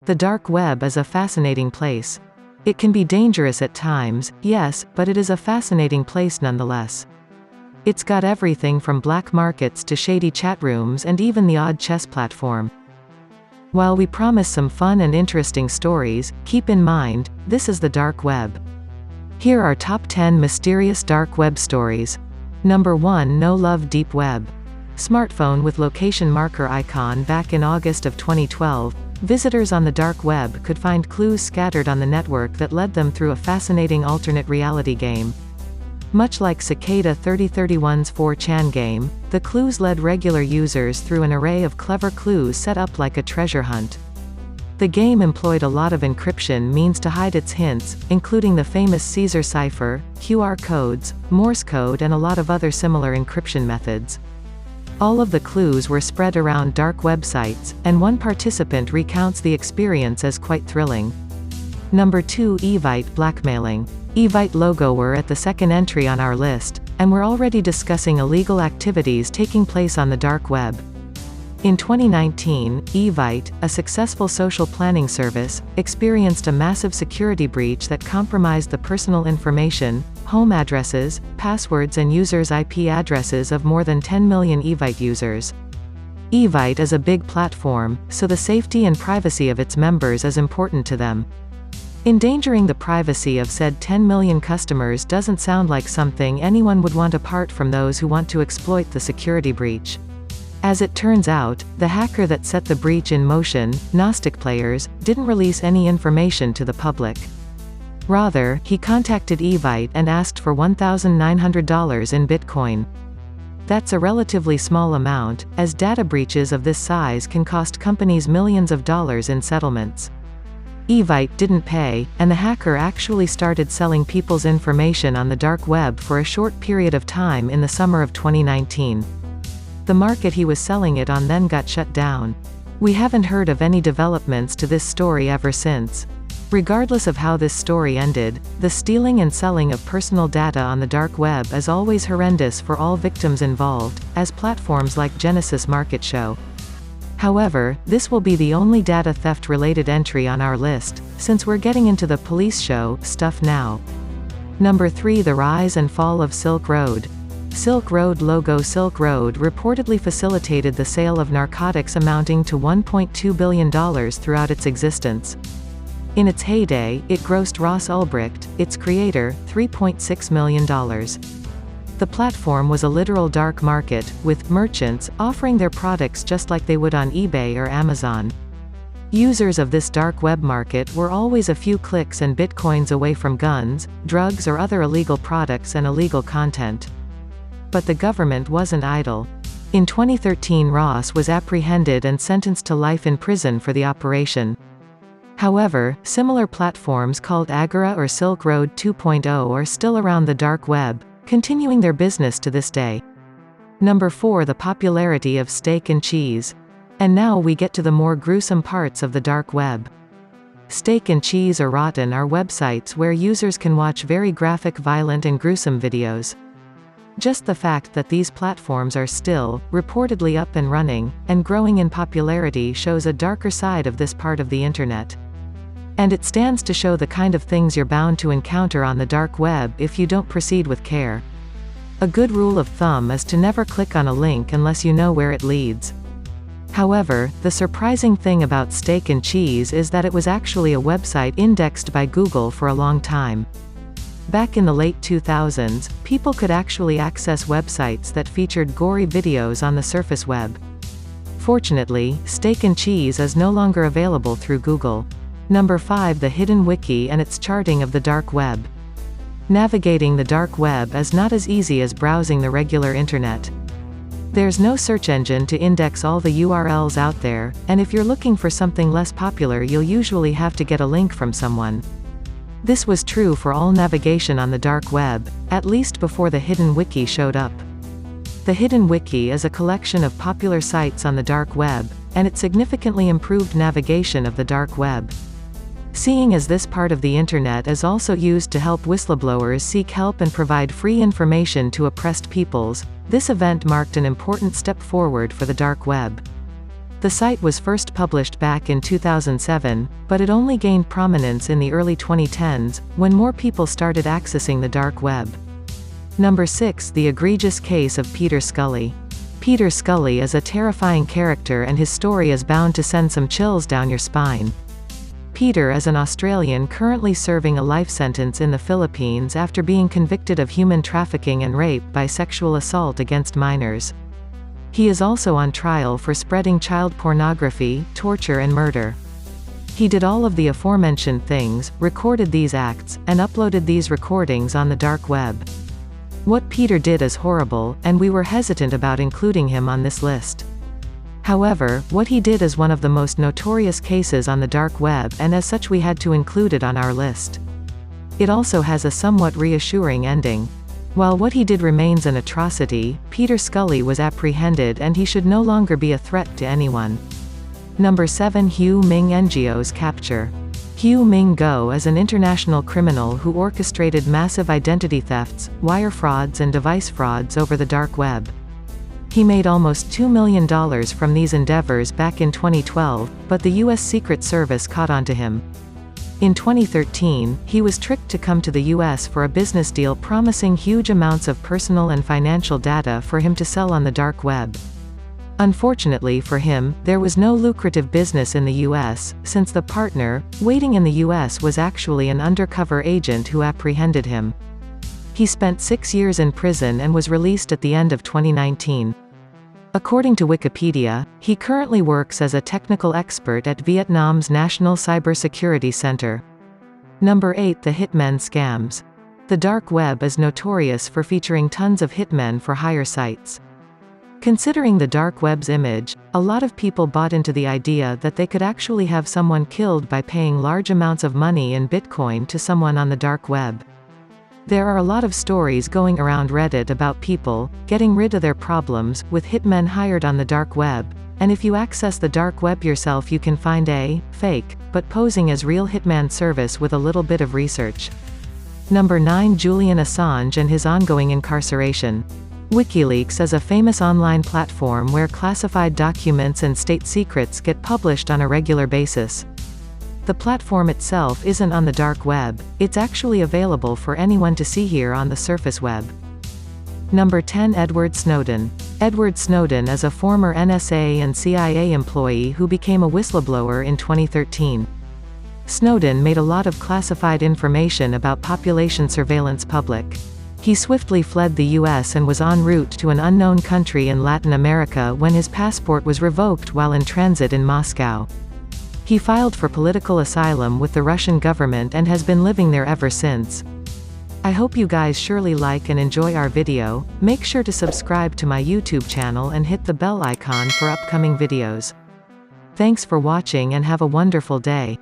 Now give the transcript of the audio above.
The dark web is a fascinating place. It can be dangerous at times, yes, but it is a fascinating place nonetheless. It's got everything from black markets to shady chat rooms and even the odd chess platform. While we promise some fun and interesting stories, keep in mind, this is the dark web. Here are top 10 mysterious dark web stories. Number 1. No Love Deep Web. Smartphone with location marker icon. Back in August of 2012, visitors on the dark web could find clues scattered on the network that led them through a fascinating alternate reality game. Much like Cicada 3031's 4chan game, the clues led regular users through an array of clever clues set up like a treasure hunt. The game employed a lot of encryption means to hide its hints, including the famous Caesar cipher, QR codes, Morse code and a lot of other similar encryption methods. All of the clues were spread around dark websites, and one participant recounts the experience as quite thrilling. Number 2. Evite blackmailing. Evite logo. We're at the second entry on our list, and we're already discussing illegal activities taking place on the dark web. In 2019, Evite, a successful social planning service, experienced a massive security breach that compromised the personal information, home addresses, passwords and users' IP addresses of more than 10 million Evite users. Evite is a big platform, so the safety and privacy of its members is important to them. Endangering the privacy of said 10 million customers doesn't sound like something anyone would want apart from those who want to exploit the security breach. As it turns out, the hacker that set the breach in motion, Gnostic Players, didn't release any information to the public. Rather, he contacted Evite and asked for $1,900 in Bitcoin. That's a relatively small amount, as data breaches of this size can cost companies millions of dollars in settlements. Evite didn't pay, and the hacker actually started selling people's information on the dark web for a short period of time in the summer of 2019. The market he was selling it on then got shut down. We haven't heard of any developments to this story ever since. Regardless of how this story ended, the stealing and selling of personal data on the dark web is always horrendous for all victims involved, as platforms like Genesis Market show. However, this will be the only data theft-related entry on our list, since we're getting into the police show stuff now. Number 3. The rise and fall of Silk Road. Silk Road logo. Silk Road reportedly facilitated the sale of narcotics amounting to $1.2 billion throughout its existence. In its heyday, it grossed Ross Ulbricht, its creator, $3.6 million. The platform was a literal dark market, with merchants offering their products just like they would on eBay or Amazon. Users of this dark web market were always a few clicks and bitcoins away from guns, drugs or other illegal products and illegal content. But the government wasn't idle. In 2013, Ross was apprehended and sentenced to life in prison for the operation. However, similar platforms called Agora or Silk Road 2.0 are still around the dark web, continuing their business to this day. Number 4. The popularity of Steak and Cheese. And now we get to the more gruesome parts of the dark web. Steak and Cheese or Rotten are websites where users can watch very graphic, violent and gruesome videos. Just the fact that these platforms are still, reportedly up and running, and growing in popularity shows a darker side of this part of the internet. And it stands to show the kind of things you're bound to encounter on the dark web if you don't proceed with care. A good rule of thumb is to never click on a link unless you know where it leads. However, the surprising thing about Steak and Cheese is that it was actually a website indexed by Google for a long time. Back in the late 2000s, people could actually access websites that featured gory videos on the surface web. Fortunately, Steak and Cheese is no longer available through Google. Number 5. The hidden wiki and its charting of the dark web. Navigating the dark web is not as easy as browsing the regular internet. There's no search engine to index all the URLs out there, and if you're looking for something less popular, you'll usually have to get a link from someone. This was true for all navigation on the dark web, at least before the hidden wiki showed up. The hidden wiki is a collection of popular sites on the dark web, and it significantly improved navigation of the dark web. Seeing as this part of the internet is also used to help whistleblowers seek help and provide free information to oppressed peoples, this event marked an important step forward for the dark web. The site was first published back in 2007, but it only gained prominence in the early 2010s, when more people started accessing the dark web. Number 6. The egregious case of Peter Scully. Peter Scully is a terrifying character and his story is bound to send some chills down your spine. Peter is an Australian currently serving a life sentence in the Philippines after being convicted of human trafficking and rape by sexual assault against minors. He is also on trial for spreading child pornography, torture and murder. He did all of the aforementioned things, recorded these acts, and uploaded these recordings on the dark web. What Peter did is horrible, and we were hesitant about including him on this list. However, what he did is one of the most notorious cases on the dark web, and as such we had to include it on our list. It also has a somewhat reassuring ending. While what he did remains an atrocity, Peter Scully was apprehended and he should no longer be a threat to anyone. Number 7. Hu Ming-Ngo's capture. Hu Ming-Ngo is an international criminal who orchestrated massive identity thefts, wire frauds and device frauds over the dark web. He made almost $2 million from these endeavors back in 2012, but the U.S. Secret Service caught on to him. In 2013, he was tricked to come to the U.S. for a business deal promising huge amounts of personal and financial data for him to sell on the dark web. Unfortunately for him, there was no lucrative business in the U.S., since the partner, waiting in the U.S. was actually an undercover agent who apprehended him. He spent 6 years in prison and was released at the end of 2019. According to Wikipedia, he currently works as a technical expert at Vietnam's National Cybersecurity Center. Number 8. The hitmen scams. The dark web is notorious for featuring tons of hitmen for hire sites. Considering the dark web's image, a lot of people bought into the idea that they could actually have someone killed by paying large amounts of money in Bitcoin to someone on the dark web. There are a lot of stories going around Reddit about people getting rid of their problems with hitmen hired on the dark web, and if you access the dark web yourself you can find a fake, but posing as real hitman service with a little bit of research. Number 9. Julian Assange and his ongoing incarceration. WikiLeaks is a famous online platform where classified documents and state secrets get published on a regular basis. The platform itself isn't on the dark web, it's actually available for anyone to see here on the surface web. Number 10. Edward Snowden. Edward Snowden is a former NSA and CIA employee who became a whistleblower in 2013. Snowden made a lot of classified information about population surveillance public. He swiftly fled the US and was en route to an unknown country in Latin America when his passport was revoked while in transit in Moscow. He filed for political asylum with the Russian government and has been living there ever since. I hope you guys surely like and enjoy our video. Make sure to subscribe to my YouTube channel and hit the bell icon for upcoming videos. Thanks for watching and have a wonderful day.